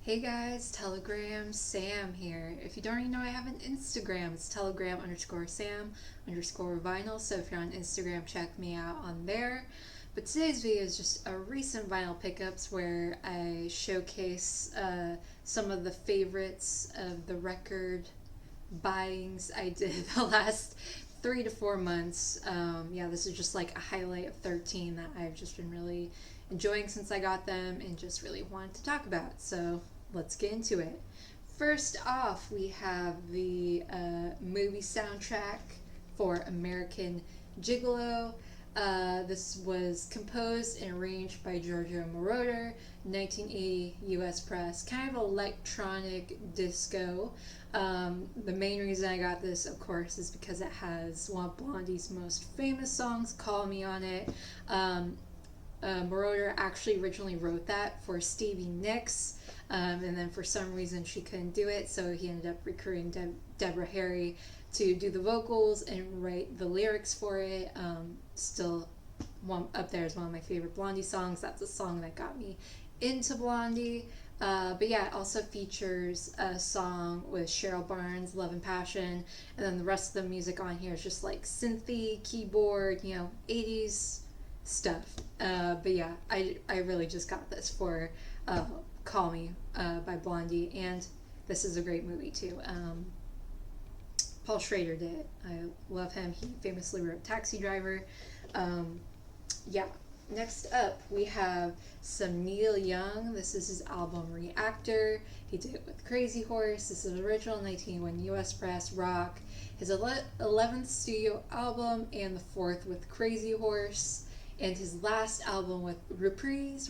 Hey guys, Telegram Sam here. If you don't already know, I have an Instagram. It's Telegram underscore Sam underscore vinyl. So if you're on Instagram, check me out on there. But today's video is just a recent vinyl pickups where I showcase some of the favorites of the record buyings I did the last 3 to 4 months. Yeah, this is just like a highlight of 13 that I've just been really enjoying since I got them and just really wanted to talk about. So let's get into it. First off, we have the movie soundtrack for American Gigolo. This was composed and arranged by Giorgio Moroder, 1980 US press, kind of electronic disco. The main reason I got this, of course, is because it has one of Blondie's most famous songs, Call Me On It. Moroder actually originally wrote that for Stevie Nicks, and then for some reason she couldn't do it, so he ended up recruiting Deborah Harry to do the vocals and write the lyrics for it. Still, one up there is one of my favorite Blondie songs. That's a song that got me into Blondie. But yeah, it also features a song with Cheryl Barnes, Love and Passion, and then the rest of the music on here is just like synthy, keyboard, 80s stuff. But yeah, I really just got this for Call Me by Blondie, and this is a great movie too. Paul Schrader did it. I love him. He famously wrote Taxi Driver. Yeah. Next up, we have some Neil Young. This is his album Reactor. He did it with Crazy Horse. This is original 1981 US press rock. His 11th studio album and the 4th with Crazy Horse. And his last album with Reprise,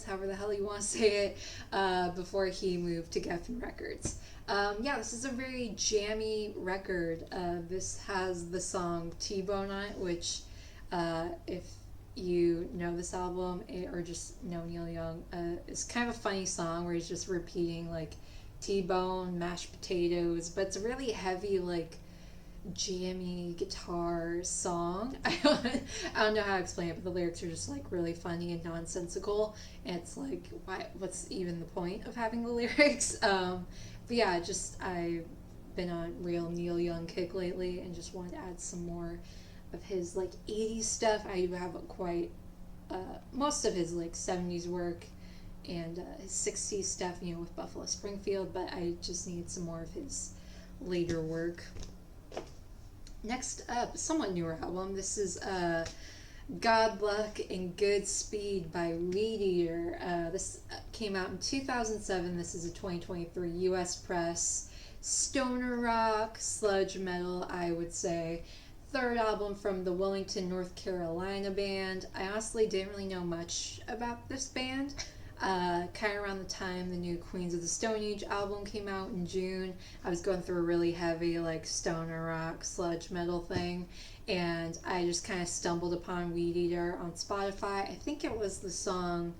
however the hell you want to say it, before he moved to Geffen Records. Yeah, this is a very jammy record. This has the song T-Bone on it, which, if you know this album or just know Neil Young, it's kind of a funny song where he's just repeating like T-Bone, mashed potatoes, but it's a really heavy, like, jammy guitar song. I don't know how to explain it, but the lyrics are just like really funny and nonsensical, and it's like, what's even the point of having the lyrics? But yeah, I've been on real Neil Young kick lately and just wanted to add some more of his like 80s stuff. I do have quite most of his like 70s work and his 60s stuff, with Buffalo Springfield, but I just need some more of his later work. Next up, somewhat newer album. This is God Luck and Good Speed by Weed Eater. This came out in 2007. This is a 2023 US press. Stoner rock, sludge metal, I would say. Third album from the Wellington, North Carolina band. I honestly didn't really know much about this band. Kind of around the time the new Queens of the Stone Age album came out in June, I was going through a really heavy like stoner rock, sludge metal thing, and I just kind of stumbled upon Weed Eater on Spotify. I think it was the song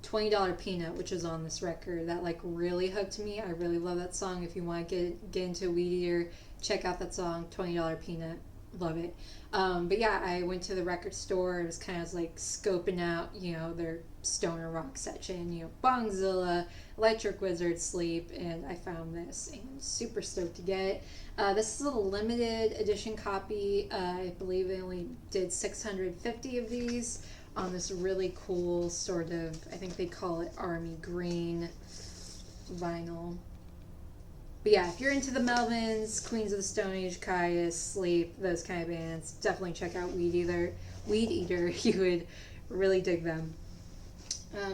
$20 Peanut, which is on this record, that like really hooked me. I really love that song. If you want to get into Weed Eater, check out that song, $20 Peanut. Love it. But yeah, I went to the record store. It was kind of like scoping out, their stoner rock section, Bongzilla, Electric Wizard, Sleep, and I found this and I'm super stoked to get it. This is a limited edition copy. I believe they only did 650 of these on this really cool sort of, I think they call it army green vinyl. But yeah, if you're into the Melvins, Queens of the Stone Age, Caius, Sleep, those kind of bands, definitely check out Weed Eater. You would really dig them.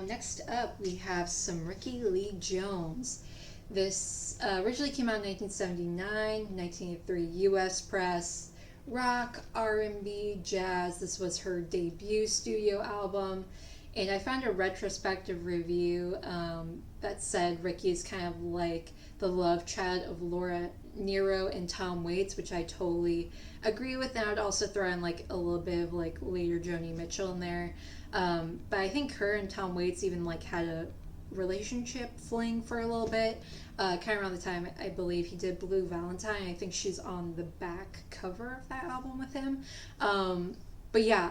Next up, we have some Ricky Lee Jones. This originally came out in 1979, 1983 US press. Rock, R&B, jazz. This was her debut studio album. And I found a retrospective review that said Ricky is kind of like the love child of Laura Nyro and Tom Waits, which I totally agree with. And I'd also throw in like a little bit of like later Joni Mitchell in there. But I think her and Tom Waits even like had a relationship fling for a little bit. Kind of around the time I believe he did Blue Valentine. I think she's on the back cover of that album with him. But yeah,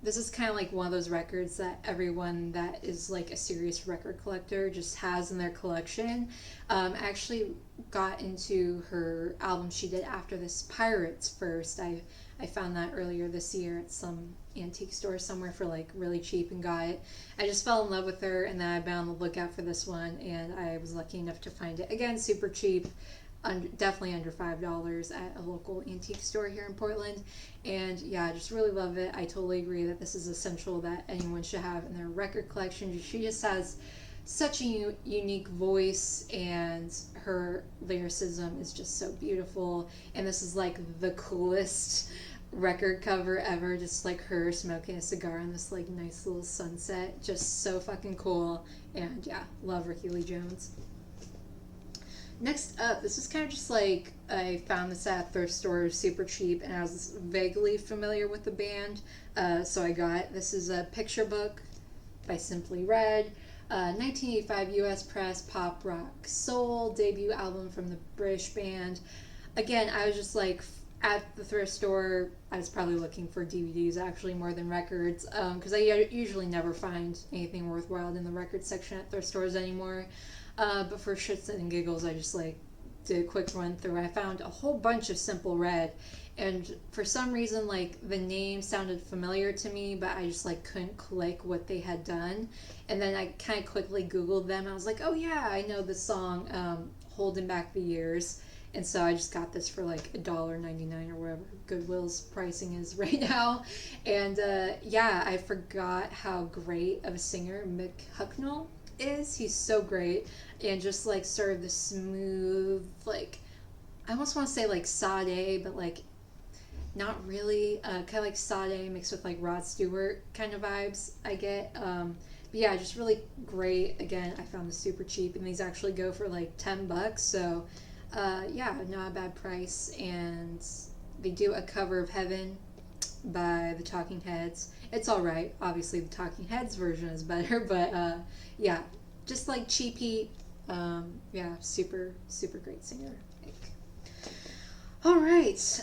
this is kind of like one of those records that everyone that is like a serious record collector just has in their collection. I actually got into her album she did after this, Pirates First. I found that earlier this year at some antique store somewhere for like really cheap and got it. I just fell in love with her, and then I've been on the lookout for this one, and I was lucky enough to find it again, super cheap. Definitely under $5 at a local antique store here in Portland. And yeah, I just really love it. I totally agree that this is essential that anyone should have in their record collection. She just has such a unique voice, and her lyricism is just so beautiful. And this is like the coolest record cover ever, just like her smoking a cigar on this like nice little sunset. Just so fucking cool. And yeah, love Ricky Lee Jones. Next up, this is kind of just like, I found this at a thrift store super cheap, and I was vaguely familiar with the band, so I got, this is a picture book by Simply Red, 1985 US press, pop rock soul, debut album from the British band. Again, I was just like, at the thrift store, I was probably looking for DVDs actually more than records, because I usually never find anything worthwhile in the record section at thrift stores anymore. But for shits and giggles, I just like did a quick run through. I found a whole bunch of Simple Red, and for some reason, like the name sounded familiar to me, but I just like couldn't click what they had done. And then I kind of quickly Googled them. I was like, oh yeah, I know the song "Holding Back the Years," and so I just got this for like $1.99 or whatever Goodwill's pricing is right now. And yeah, I forgot how great of a singer Mick Hucknall is. He's so great, and just like sort of the smooth, like I almost want to say like Sade, but like not really, kind of like Sade mixed with like Rod Stewart kind of vibes I get. But yeah, just really great. Again, I found this super cheap, and these actually go for like $10, so yeah, not a bad price. And they do a cover of Heaven by the Talking Heads. It's alright. Obviously, the Talking Heads version is better, but yeah, just like cheap heat. Yeah, super, super great singer. Alright,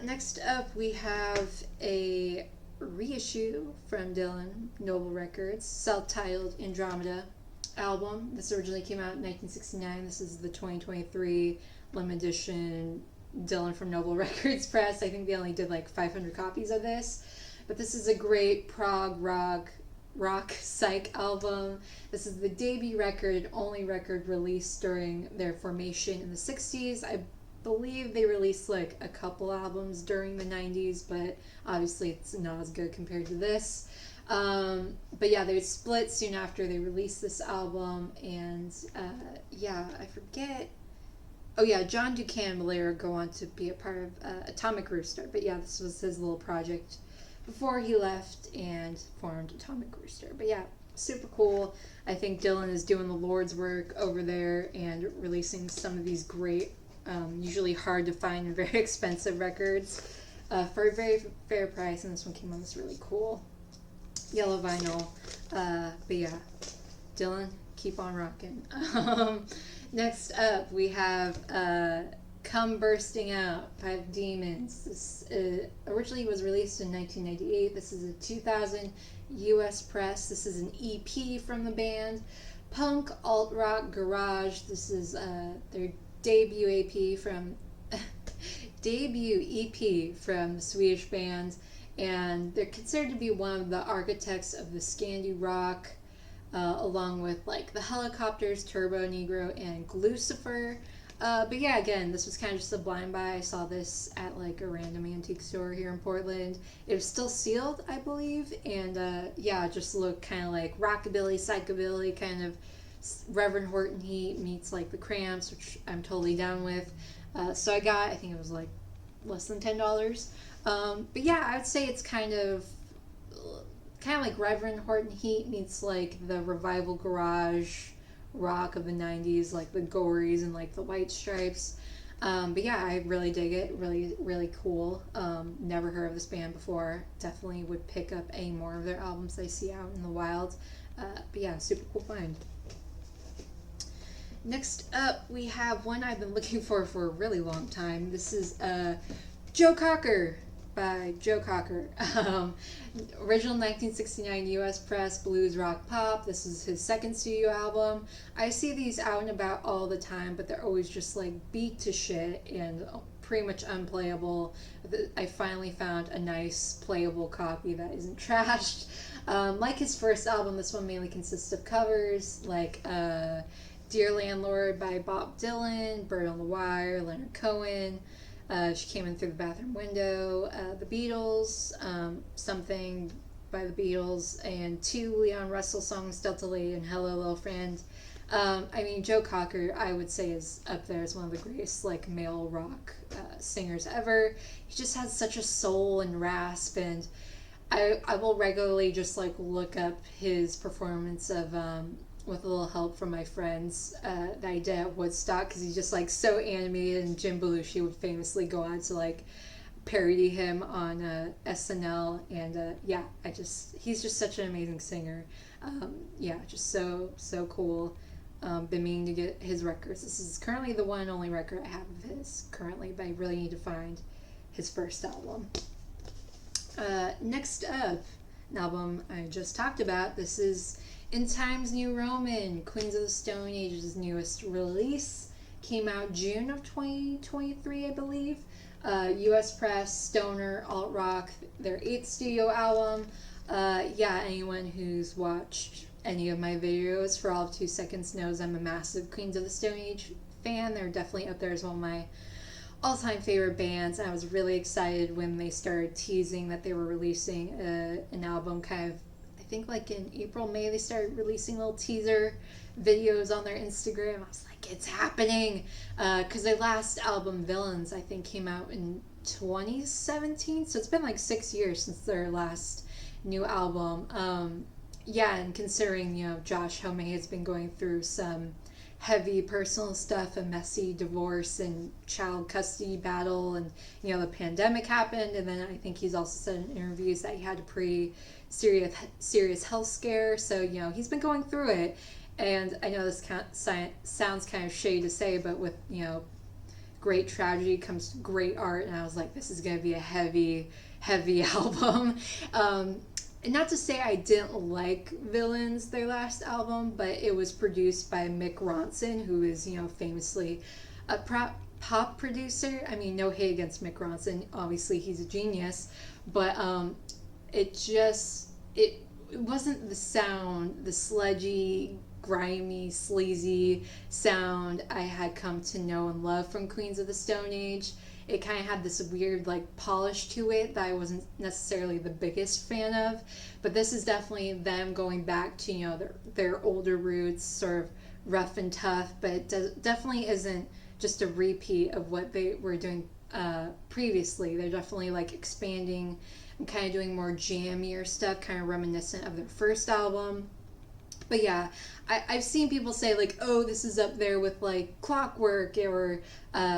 next up we have a reissue from Dylan, Noble Records, self-titled Andromeda album. This originally came out in 1969. This is the 2023 limited edition Dylan from Noble Records press. I think they only did like 500 copies of this. But this is a great prog rock psych album. This is the debut record, only record released during their formation in the 60s. I believe they released like a couple albums during the 90s, but obviously it's not as good compared to this. But yeah, they split soon after they released this album, and yeah, I forget. Oh yeah, John Buchanan will later go on to be a part of Atomic Rooster, but yeah, this was his little project before he left and formed Atomic Rooster. But yeah, super cool. I think Dylan is doing the Lord's work over there and releasing some of these great, usually hard to find and very expensive records for a very fair price, and this one came on this really cool yellow vinyl. But yeah, Dylan, keep on rocking. Next up, we have Come Bursting Out by the Demons. This originally was released in 1998. This is a 2000 US press. This is an EP from the band. Punk, alt rock, garage. This is their debut EP from the Swedish band, and they're considered to be one of the architects of the Scandi rock, along with like the Helicopters, Turbo Negro, and Glucifer. But yeah, again, this was kind of just a blind buy. I saw this at like a random antique store here in Portland. It was still sealed, I believe, and yeah, it just looked kind of like rockabilly, psychobilly, kind of Reverend Horton Heat meets like the Cramps, which I'm totally down with. So I think it was like less than $10. But yeah, I would say it's kind of like Reverend Horton Heat meets like the revival garage rock of the 90s, like the Gories and like the White Stripes. But yeah, I really dig it. Really, really cool. Never heard of this band before. Definitely would pick up any more of their albums I see out in the wild. But yeah, super cool find. Next up, we have one I've been looking for a really long time. This is Joe Cocker, by Joe Cocker. Original 1969 US press blues rock pop. This is his second studio album. I see these out and about all the time, but they're always just like beat to shit and pretty much unplayable. I finally found a nice playable copy that isn't trashed. Like his first album, this one mainly consists of covers like Dear Landlord by Bob Dylan, Bird on the Wire, Leonard Cohen, She Came In Through the Bathroom Window, The Beatles, Something by the Beatles, and two Leon Russell songs, Delta Lady and Hello Little Friend. I mean, Joe Cocker, I would say, is up there as one of the greatest like male rock singers ever. He just has such a soul and rasp, and I will regularly just like look up his performance of with a little help from my friends that I did at Woodstock, because he's just like so animated, and Jim Belushi would famously go on to like parody him on SNL, and yeah, he's just such an amazing singer. Yeah, just so cool. Been meaning to get his records. This is currently the one and only record I have of his currently, but I really need to find his first album. Next up, an album I just talked about. This is In Times New Roman, Queens of the Stone Age's newest release. Came out June of 2023, I believe. US press, stoner, alt rock, their 8th studio album. Yeah, anyone who's watched any of my videos for all of 2 seconds knows I'm a massive Queens of the Stone Age fan. They're definitely up there as one of my all-time favorite bands. I was really excited when they started teasing that they were releasing an album kind of, I think like in April, May, they started releasing little teaser videos on their Instagram. I was like, it's happening, because their last album, Villains, I think came out in 2017, so it's been like 6 years since their last new album. Yeah, and considering, you know, Josh Homme has been going through some heavy personal stuff, a messy divorce and child custody battle, and, you know, the pandemic happened, and then I think he's also said in interviews that he had a pretty serious health scare, so, you know, he's been going through it. And I know this sounds kind of shady to say, but with, you know, great tragedy comes great art, and I was like, this is going to be a heavy album. And not to say I didn't like Villains, their last album, but it was produced by Mick Ronson, who is, you know, famously a pop producer. I mean, no hate against Mick Ronson. Obviously, he's a genius. But it wasn't the sound, the sludgy, grimy, sleazy sound I had come to know and love from Queens of the Stone Age. It kind of had this weird like polish to it that I wasn't necessarily the biggest fan of, but this is definitely them going back to, you know, their older roots, sort of rough and tough, but it definitely isn't just a repeat of what they were doing previously. They're definitely like expanding and kind of doing more jammier stuff, kind of reminiscent of their first album. But yeah, I've seen people say like, oh, this is up there with like Clockwork or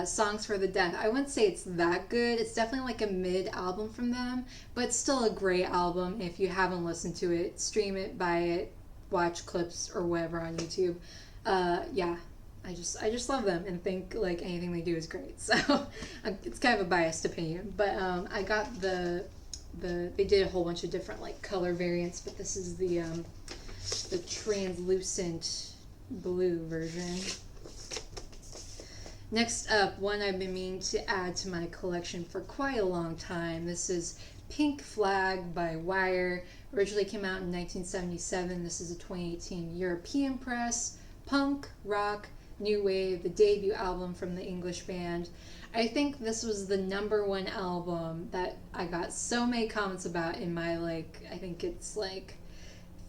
Songs for the Deaf. I wouldn't say it's that good. It's definitely like a mid album from them, but it's still a great album. If you haven't listened to it, stream it, buy it, watch clips or whatever on YouTube. Yeah, I just love them and think like anything they do is great. So it's kind of a biased opinion, but I got they did a whole bunch of different like color variants, but this is the translucent blue version. Next up, one I've been meaning to add to my collection for quite a long time. This is Pink Flag by Wire. Originally came out in 1977. This is a 2018 European press. Punk, rock, new wave, the debut album from the English band. I think this was the #1 album that I got so many comments about in my, like, I think it's like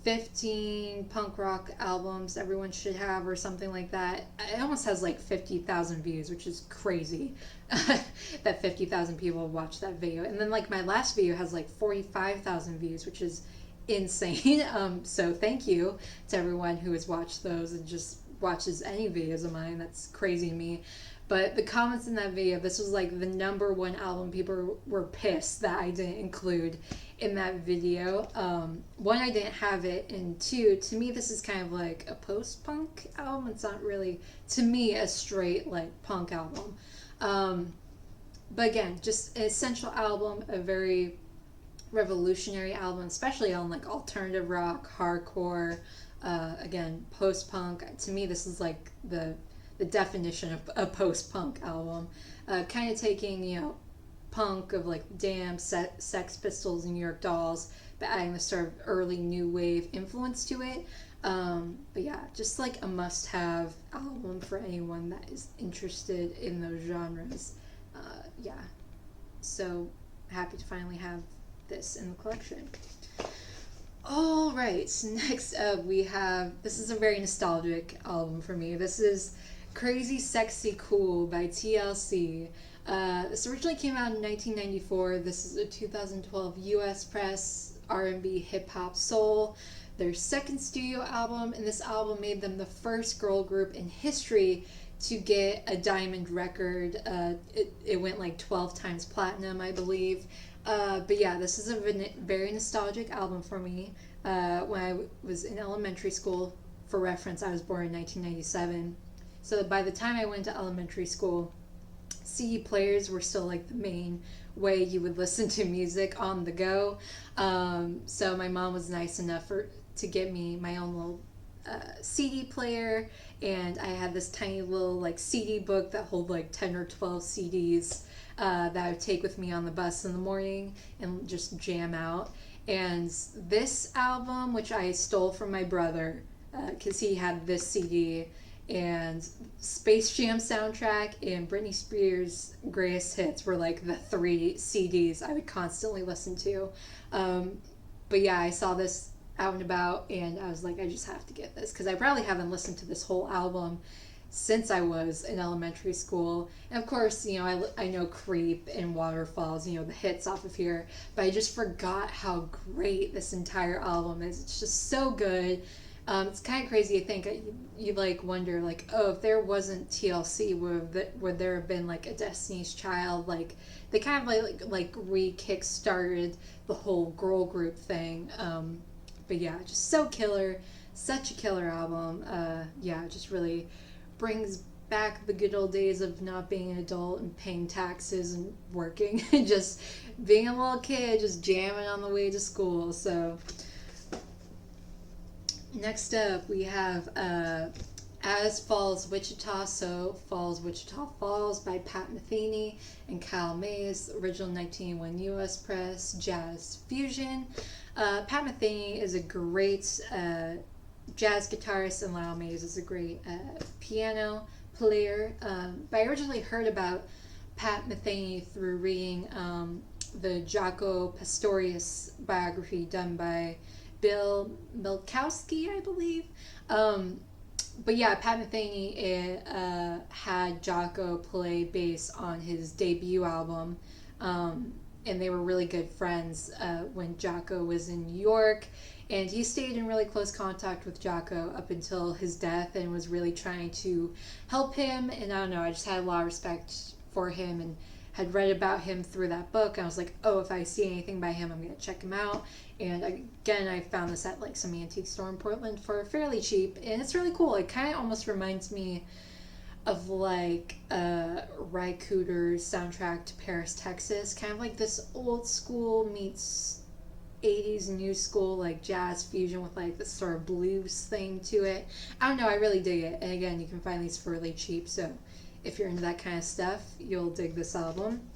15 punk rock albums everyone should have or something like that. It almost has like 50,000 views, which is crazy that 50,000 people watched that video. And then like my last video has like 45,000 views, which is insane. So thank you to everyone who has watched those and just watches any videos of mine. That's crazy to me. But the comments in that video, this was like the #1 album. People were pissed that I didn't include in that video. One, I didn't have it, and two, to me this is kind of like a post-punk album. It's not really, to me, a straight like punk album. But again, just an essential album, a very revolutionary album, especially on like alternative rock, hardcore, again, post punk. To me, this is like the definition of a post punk album. Kind of taking, punk of like Damn, Sex Pistols, and New York Dolls, but adding the sort of early new wave influence to it. But yeah, just like a must have album for anyone that is interested in those genres. Yeah, so happy to finally have this in the collection. All right, so next up we have, this is a very nostalgic album for me. This is Crazy Sexy Cool by TLC. This originally came out in 1994. This is a 2012 US press R&B hip hop soul. Their second studio album, and this album made them the first girl group in history to get a diamond record. It went like 12 times platinum, I believe. But yeah, this is a very nostalgic album for me. When I was in elementary school, for reference, I was born in 1997. So by the time I went to elementary school, CD players were still like the main way you would listen to music on the go. So my mom was nice enough to get me my own little CD player, and I had this tiny little like CD book that hold like 10 or 12 CDs that I would take with me on the bus in the morning and just jam out. And this album, which I stole from my brother because he had this CD, and Space Jam soundtrack and Britney Spears' Greatest Hits were like the three CDs I would constantly listen to. But yeah, I saw this out and about, and I was like, I just have to get this because I probably haven't listened to this whole album since I was in elementary school. And of course, I know Creep and Waterfalls, the hits off of here, but I just forgot how great this entire album is. It's just so good. It's kind of crazy to think. You like wonder like, oh, if there wasn't TLC, would there have been like a Destiny's Child? Like they kind of like re-kick started the whole girl group thing. But yeah, just so killer, such a killer album. Yeah, just really brings back the good old days of not being an adult and paying taxes and working and just being a little kid, just jamming on the way to school. So next up we have As Falls Wichita, so Falls Wichita Falls by Pat Metheny and Kyle Mays, original 1981 US press, jazz fusion. Pat Metheny is a great jazz guitarist, and Lyle Mays is a great piano player. But I originally heard about Pat Metheny through reading the Jaco Pastorius biography done by Bill Milkowski, I believe. But yeah, Pat Metheny had Jaco play bass on his debut album. And they were really good friends when Jaco was in New York. And he stayed in really close contact with Jaco up until his death and was really trying to help him. And I don't know, I just had a lot of respect for him and had read about him through that book. And I was like, oh, if I see anything by him, I'm going to check him out. And again, I found this at like some antique store in Portland for fairly cheap. And it's really cool. It kind of almost reminds me of like Ry Cooder's soundtrack to Paris, Texas. Kind of like this old school meets 80s new school like jazz fusion with like this sort of blues thing to it. I don't know, I really dig it. And again, you can find these for really cheap, so if you're into that kind of stuff, you'll dig this album.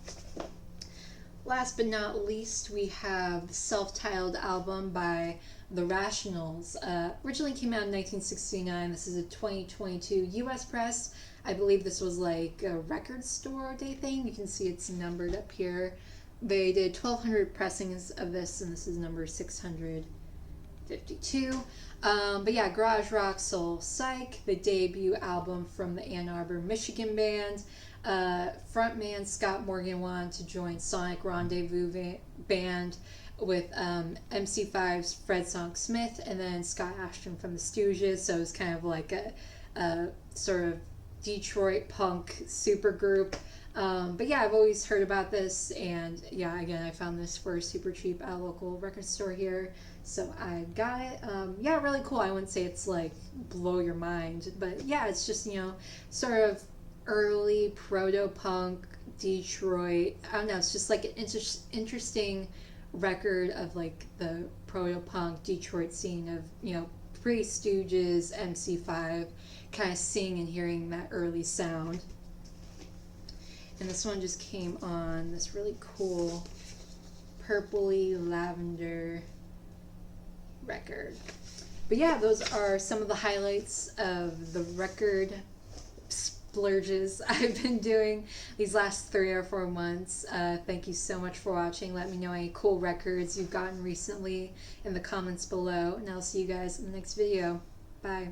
Last but not least, we have the self-titled album by The Rationals. Originally came out in 1969. This is a 2022 US press. I believe this was like a record store day thing. You can see it's numbered up here. They did 1,200 pressings of this, and this is number 652. But yeah, Garage Rock Soul Psych, the debut album from the Ann Arbor, Michigan band. Frontman Scott Morgan wanted to join Sonic Rendezvous band with MC5's Fred Sonic Smith and then Scott Ashton from the Stooges. So it was kind of like a sort of Detroit punk supergroup. But yeah, I've always heard about this, and yeah, again, I found this for super cheap at a local record store here, so I got it. Yeah, really cool. I wouldn't say it's like blow your mind, but yeah, it's just, sort of early proto-punk Detroit. I don't know, it's just like an interesting record of like the proto-punk Detroit scene of, you know, pre-Stooges, MC5, kind of seeing and hearing that early sound. And this one just came on this really cool purpley lavender record. But yeah, those are some of the highlights of the record splurges I've been doing these last 3 or 4 months. Thank you so much for watching. Let me know any cool records you've gotten recently in the comments below, and I'll see you guys in the next video. Bye.